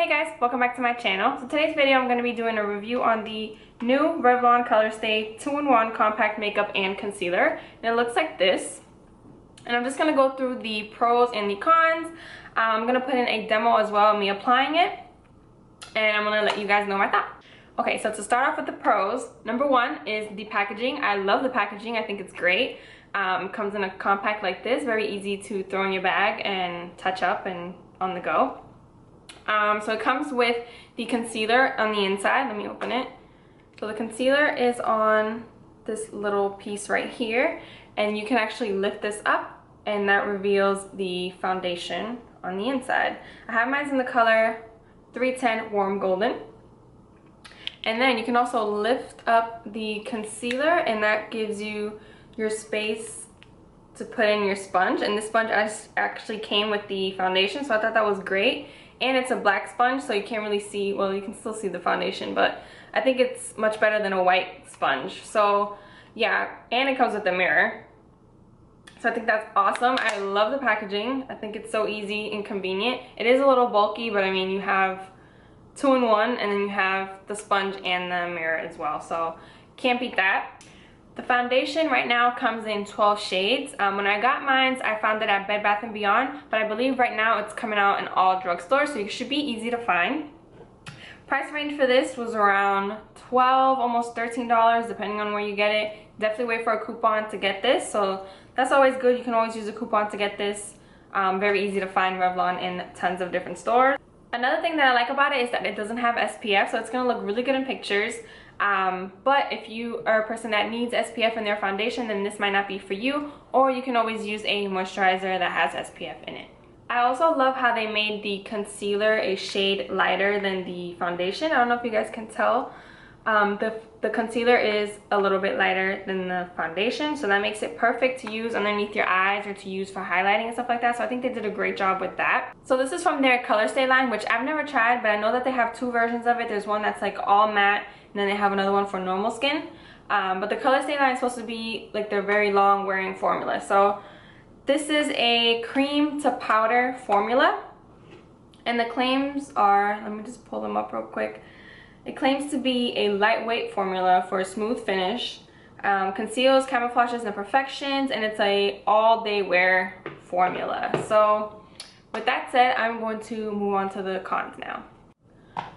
Hey guys, welcome back to my channel. So today's video I'm going to be doing a review on the new Revlon Colorstay 2-in-1 Compact Makeup and Concealer. And it looks like this. And I'm just going to go through the pros and the cons. I'm going to put in a demo as well of me applying it. And I'm going to let you guys know my thoughts. Okay, so to start off with the pros, number one is the packaging. I love the packaging. I think it's great. It comes in a compact like this, very easy to throw in your bag and touch up and on the go. So it comes with the concealer on the inside. Let me open it. So the concealer is on this little piece right here, and you can actually lift this up and that reveals the foundation on the inside. I have mine in the color 310 Warm Golden. And then you can also lift up the concealer and that gives you your space to put in your sponge. And this sponge actually came with the foundation, so I thought that was great. And it's a black sponge, so you can't really see, well, you can still see the foundation, but I think it's much better than a white sponge. So yeah, and it comes with a mirror. So I think that's awesome. I love the packaging. I think it's so easy and convenient. It is a little bulky, but I mean, you have 2-in-1 and then you have the sponge and the mirror as well. So can't beat that. The foundation right now comes in 12 shades. When I got mine, I found it at Bed Bath & Beyond, but I believe right now it's coming out in all drugstores, so it should be easy to find. Price range for this was around $12, almost $13, depending on where you get it. Definitely wait for a coupon to get this, so that's always good. You can always use a coupon to get this. Very easy to find Revlon in tons of different stores. Another thing that I like about it is that it doesn't have SPF, so it's going to look really good in pictures. But if you are a person that needs SPF in their foundation, then this might not be for you, or you can always use a moisturizer that has SPF in it. I also love how they made the concealer a shade lighter than the foundation. I don't know if you guys can tell. The concealer is a little bit lighter than the foundation, so that makes it perfect to use underneath your eyes or to use for highlighting and stuff like that. So I think they did a great job with that. So this is from their Colorstay line, which I've never tried, but I know that they have two versions of it. There's one that's like all matte, and then they have another one for normal skin. But the Colorstay line is supposed to be like their very long wearing formula. So this is a cream to powder formula, and the claims are, let me just pull them up real quick. It claims to be a lightweight formula for a smooth finish, conceals, camouflages, imperfections, and it's a all-day wear formula. So with that said, I'm going to move on to the cons now.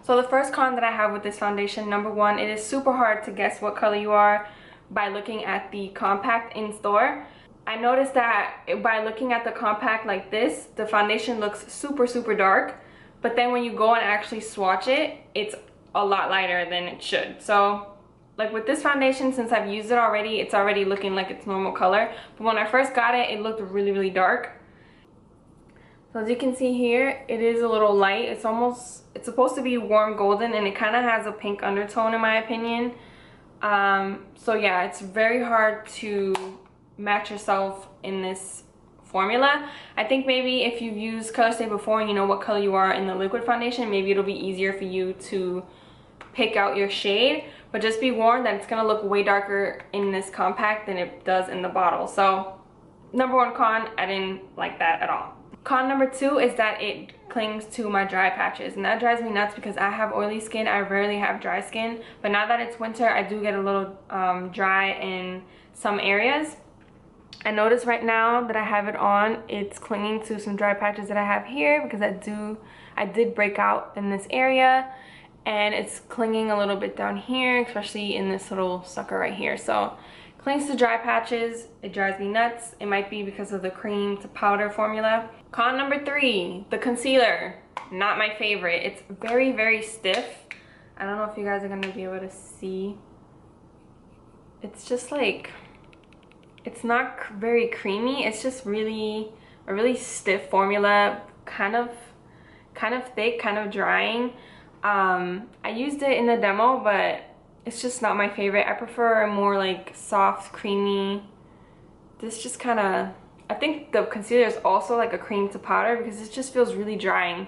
So the first con that I have with this foundation, number one, it is super hard to guess what color you are by looking at the compact in store. I noticed that by looking at the compact like this, the foundation looks super dark, but then when you go and actually swatch it, it's a lot lighter than it should. So like with this foundation, since I've used it already, it's already looking like its normal color, but when I first got it, it looked really dark. So as you can see here, it is a little light. It's supposed to be warm golden, and it kind of has a pink undertone in my opinion. So yeah, it's very hard to match yourself in this formula. I think maybe if you've used Colorstay before and you know what color you are in the liquid foundation, maybe it'll be easier for you to pick out your shade, but just be warned that it's gonna look way darker in this compact than it does in the bottle. So number one con, I didn't like that at all. Con number two is that it clings to my dry patches, and that drives me nuts because I have oily skin. I rarely have dry skin, but now that it's winter, I do get a little dry in some areas. I notice right now that I have it on, it's clinging to some dry patches that I have here because I did break out in this area, and it's clinging a little bit down here, especially in this little sucker right here. So clings to dry patches. It drives me nuts. It might be because of the cream to powder formula. Con number three, the concealer. Not my favorite. It's very stiff. I don't know if you guys are gonna be able to see. It's just like, it's not very creamy. It's just a really stiff formula, kind of thick, kind of drying. I used it in the demo, but it's just not my favorite. I prefer a more like soft, creamy. This just kind of, I think the concealer is also like a cream to powder because it just feels really drying.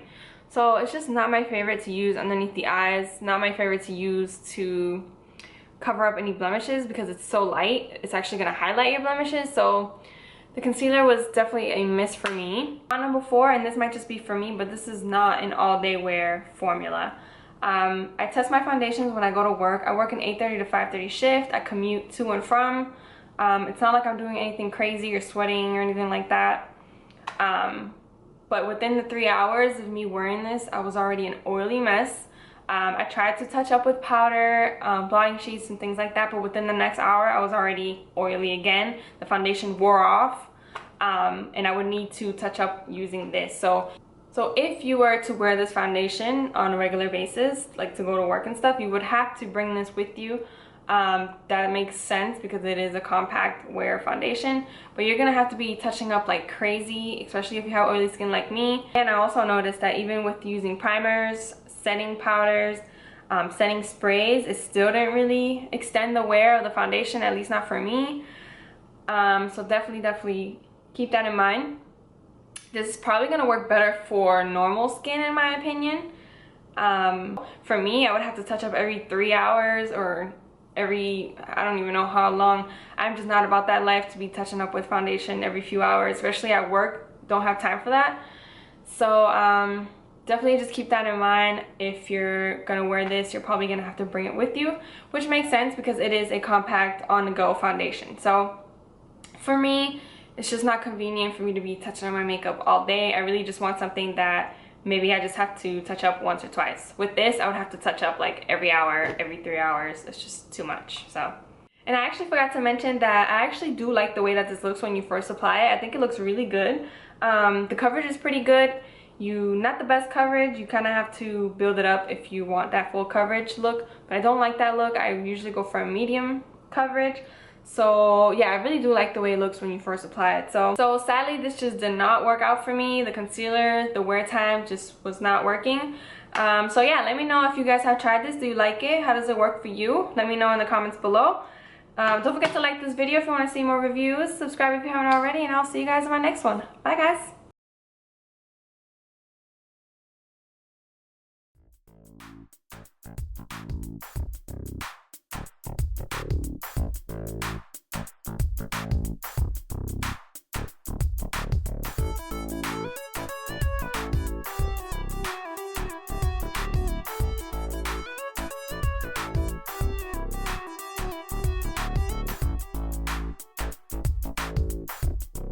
So it's just not my favorite to use underneath the eyes. Not my favorite to use to cover up any blemishes because it's so light. It's actually going to highlight your blemishes. So The concealer was definitely a miss for me. On number 4, and this might just be for me, but this is not an all-day wear formula. I test my foundations when I go to work. I work an 8:30 to 5:30 shift. I commute to and from. It's not like I'm doing anything crazy or sweating or anything like that. But within the 3 hours of me wearing this, I was already an oily mess. I tried to touch up with powder, blotting sheets and things like that, but within the next hour I was already oily again. The foundation wore off, and I would need to touch up using this. So if you were to wear this foundation on a regular basis, like to go to work and stuff, you would have to bring this with you. That makes sense because it is a compact wear foundation, but you're gonna have to be touching up like crazy, especially if you have oily skin like me. And I also noticed that even with using primers, setting powders, setting sprays, it still didn't really extend the wear of the foundation, at least not for me. So definitely keep that in mind. This is probably gonna work better for normal skin in my opinion. For me, I would have to touch up every 3 hours or I don't even know how long. I'm just not about that life to be touching up with foundation every few hours, especially at work. Don't have time for that. So definitely just keep that in mind. If you're gonna wear this, you're probably gonna have to bring it with you, which makes sense because it is a compact on-the-go foundation. So for me, it's just not convenient for me to be touching on my makeup all day. I really just want something that maybe I just have to touch up once or twice. With this, I would have to touch up like every hour, every 3 hours. It's just too much. So, and I actually forgot to mention that I actually do like the way that this looks when you first apply it. I think it looks really good. The coverage is pretty good. Not the best coverage. You kind of have to build it up if you want that full coverage look. But I don't like that look. I usually go for a medium coverage. So yeah, I really do like the way it looks when you first apply it. So sadly, this just did not work out for me. The concealer, the wear time just was not working. So yeah, let me know if you guys have tried this. Do you like it? How does it work for you? Let me know in the comments below. Don't forget to like this video if you want to see more reviews. Subscribe if you haven't already, and I'll see you guys in my next one. Bye guys.